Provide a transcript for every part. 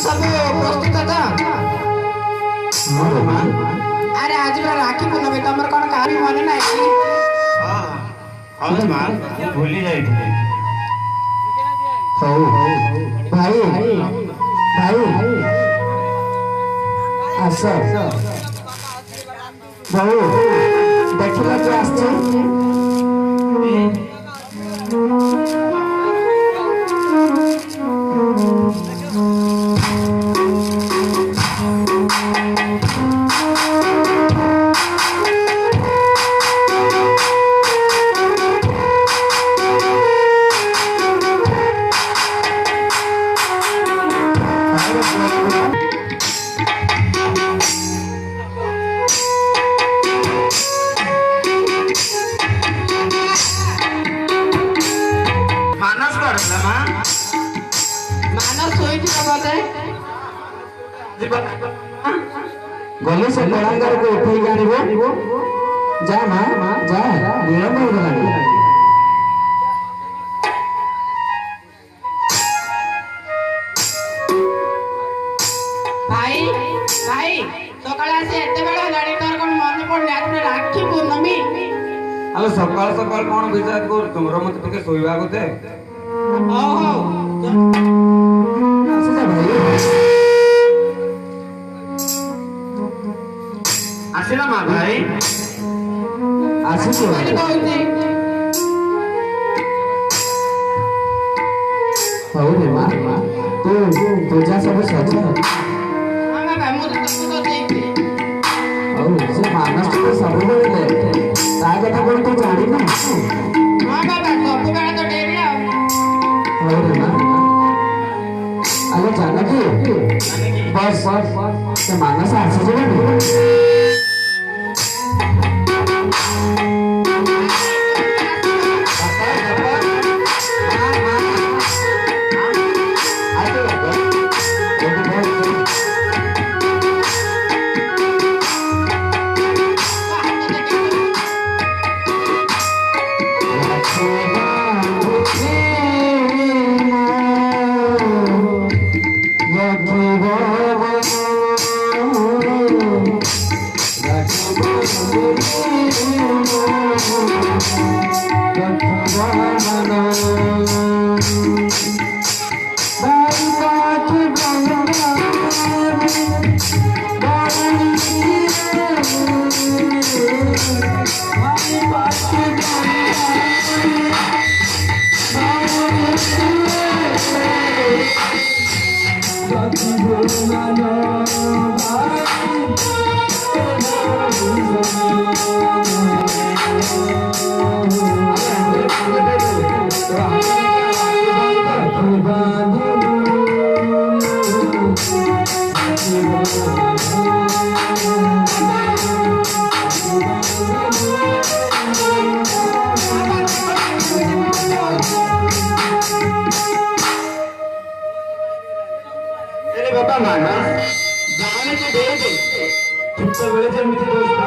सब प्रस्तुत था अरे आज राखी पूर्णमी तुम कौन कहा मन ना भूली जाई भाई भाई आस बहु देखला कि आसছে गले से बड़ांगर को उठे गाड़ीबो जा मां जा विलंब हो गलानी भाई भाई सकाळ से एते बेला गाड़ी तोर कोन मन पड़ आज राखी पूर्णमी अरे सकाळ सकाळ कोन विचार कर तुमरो मत टिके सोइबा को दे ओहो आसिला मा भाई आसी हो रे मां तू तुझा सब सच हां बाबा मु तो देखी और से मानस तो सब बोले ता कथा कोन तू जानी ना हां बाबा सब बेला तो डेरी हो रे मां अरे जानकी बस से मानस आसी जे बाबा माना जाने के दे दे छुट्टा बेले जेमिति दोस्त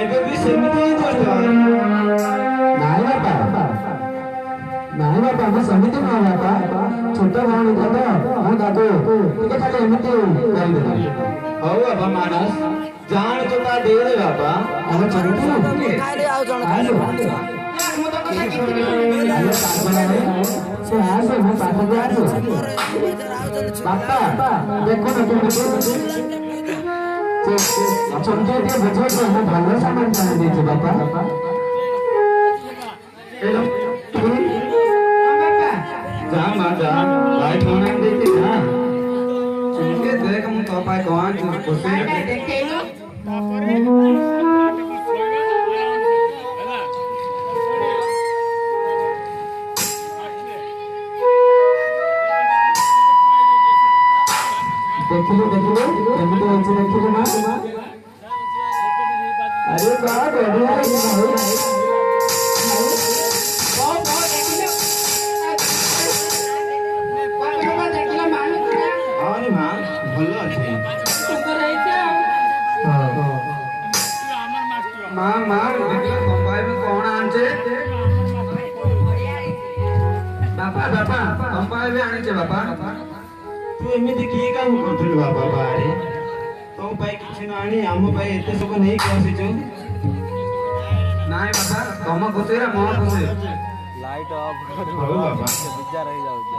एबे भी सेमिति ही दोस्त नाही बापा मैं समिति ना बापा छोटा भाई को तो हम दादू ठीक है खाली एमिति कर दे हो बाबा मानस जान तो का दे दे बाबा हम चलते खाली आओ जण मु तो कथा से आ से मैं पाठ गया बापा देखो ना तुम चमके दिए बुझो तो हम भलो सामान कर दीजिए बापा हेलो बाबा जा मां जा लाइट होने देते जा चमके देख मु तो पाए कौन चीज खुशी देखेलो देखिलो एमिति होचे देखिलो मां अरे बा बढ़िया है भाई बहुत देखिलो बाबा देखिलो मानु अरे मां भलो अछि सुंदर है क्या मां मां देखिलो कंबाई में कौन आंचे बापा कंबाई में आने छे बापा ତୁ ଏମିତି କି କାମ କରୁଥିଲୁ ବାପା ବାହାରେ? ତୋ ପାଇଁ କିଛି ନ ଆଣି ଆମ ପାଇଁ ଏତେ ସବୁ ନେଇକି ଆସିଛୁ। ନାଇଁ ବାପା, ତମ ଖୁସିରେ ମୋ ଖୁସି। ଲାଇଟ୍ ଅଫ୍ କରିବ, ହଉ ବାପା। ବିଜାର ହେଇଯାଉଛି।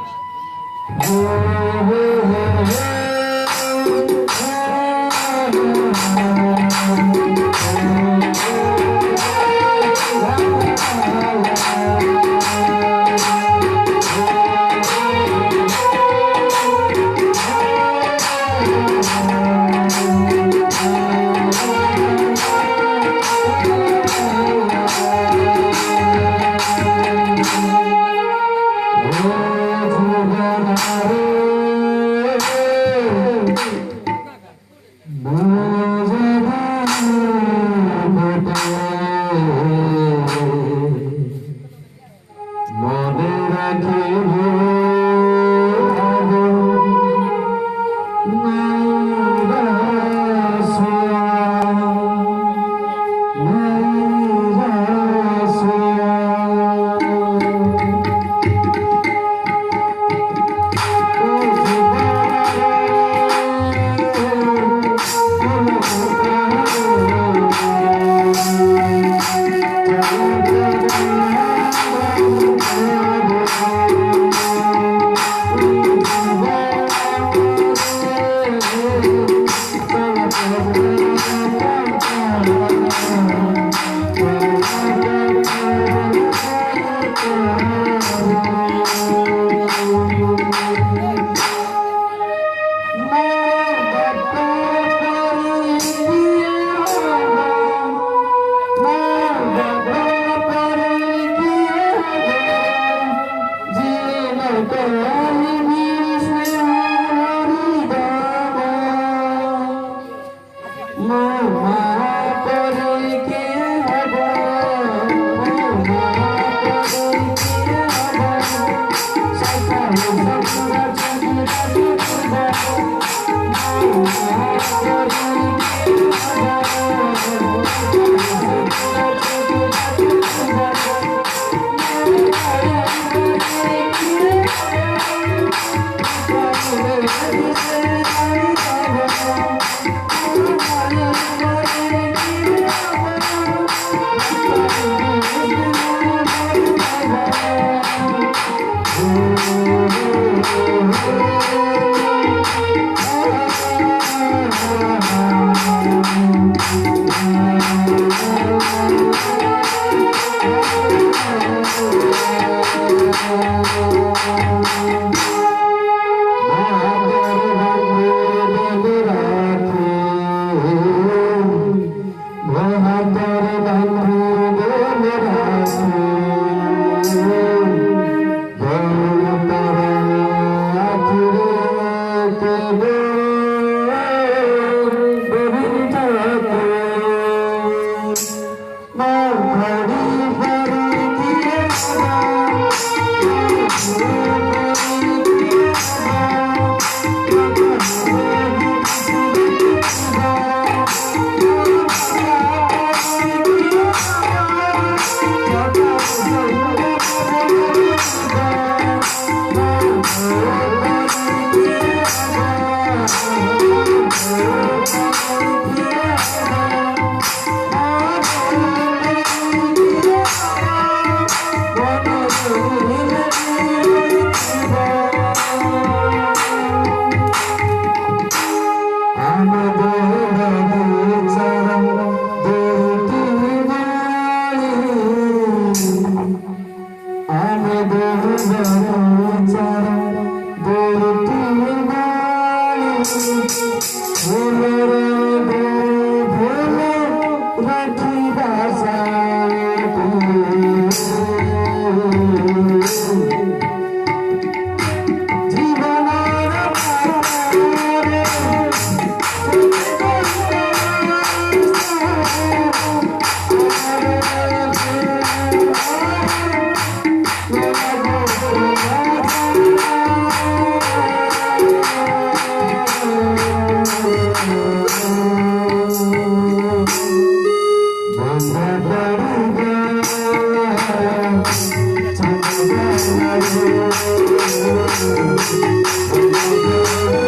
Thank you.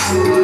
Thank you.